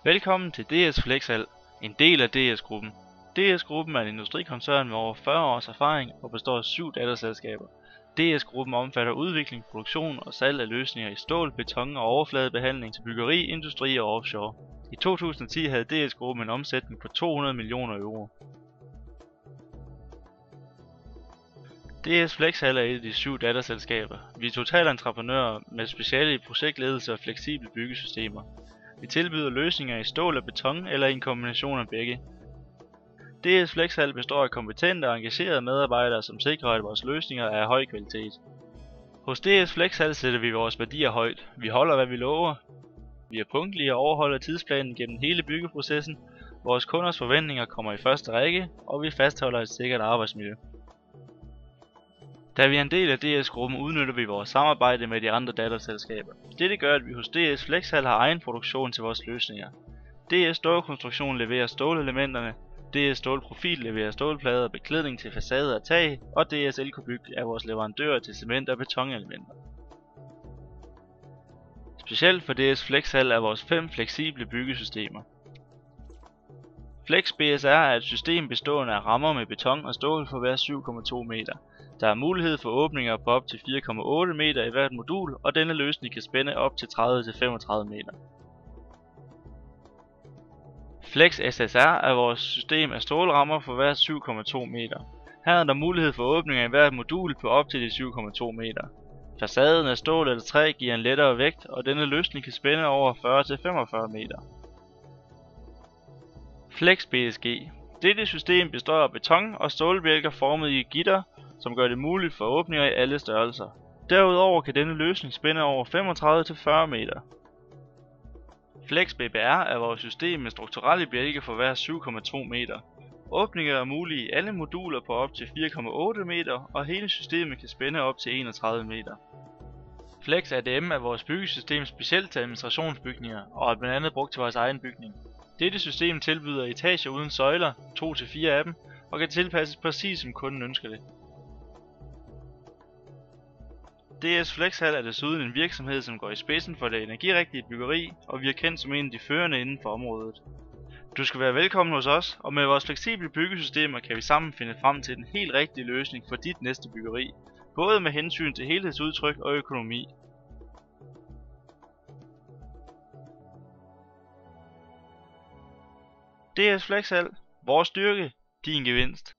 Velkommen til DS Flexhal, en del af DS-gruppen. DS-gruppen er en industrikoncern med over 40 års erfaring og består af 7 datterselskaber. DS-gruppen omfatter udvikling, produktion og salg af løsninger i stål, beton og overfladebehandling til byggeri, industri og offshore. I 2010 havde DS-gruppen en omsætning på 200 millioner euro. DS Flexhal er et af de 7 datterselskaber. Vi er totalentreprenører med speciale i projektledelse og fleksible byggesystemer. Vi tilbyder løsninger i stål og beton eller i en kombination af begge. DS Flexhal består af kompetente og engagerede medarbejdere, som sikrer, at vores løsninger er af høj kvalitet. Hos DS Flexhal sætter vi vores værdier højt. Vi holder, hvad vi lover. Vi er punktlige og overholder tidsplanen gennem hele byggeprocessen. Vores kunders forventninger kommer i første række, og vi fastholder et sikkert arbejdsmiljø. Da vi er en del af DS-gruppen, udnytter vi vores samarbejde med de andre datterselskaber. Dette gør, at vi hos DS Flexhal har egen produktion til vores løsninger. DS Stålkonstruktion leverer stålelementerne, DS Stålprofil leverer stålplader og beklædning til facade og tag, og DS Elcobyg er vores leverandør til cement- og betonelementer. Specielt for DS Flexhal er vores 5 fleksible byggesystemer. Flex BSR er et system bestående af rammer med beton og stål for hver 7,2 meter. Der er mulighed for åbninger på op til 4,8 meter i hvert modul, og denne løsning kan spænde op til 30-35 meter. Flex SSR er vores system af stålrammer for hver 7,2 meter. Her er der mulighed for åbninger i hvert modul på op til de 7,2 meter. Facaden af stål eller træ giver en lettere vægt, og denne løsning kan spænde over 40-45 meter. Flex BSG. Dette system består af beton og stålbjælker formet i gitter, som gør det muligt for åbninger i alle størrelser. Derudover kan denne løsning spænde over 35-40 meter. Flex BBR er vores system med strukturelle bjælker for hver 7,2 meter. Åbninger er mulige i alle moduler på op til 4,8 meter, og hele systemet kan spænde op til 31 meter. Flex ADM er vores byggesystem specielt til administrationsbygninger, og er blandt andet brugt til vores egen bygning. Dette system tilbyder etager uden søjler, 2-4 af dem, og kan tilpasses præcis som kunden ønsker det. DS Flexhal er desuden en virksomhed, som går i spidsen for det energirigtige byggeri, og vi er kendt som en af de førende inden for området. Du skal være velkommen hos os, og med vores fleksible byggesystemer kan vi sammen finde frem til den helt rigtige løsning for dit næste byggeri, både med hensyn til helhedsudtryk og økonomi. DS Flexhal, vores styrke, din gevinst.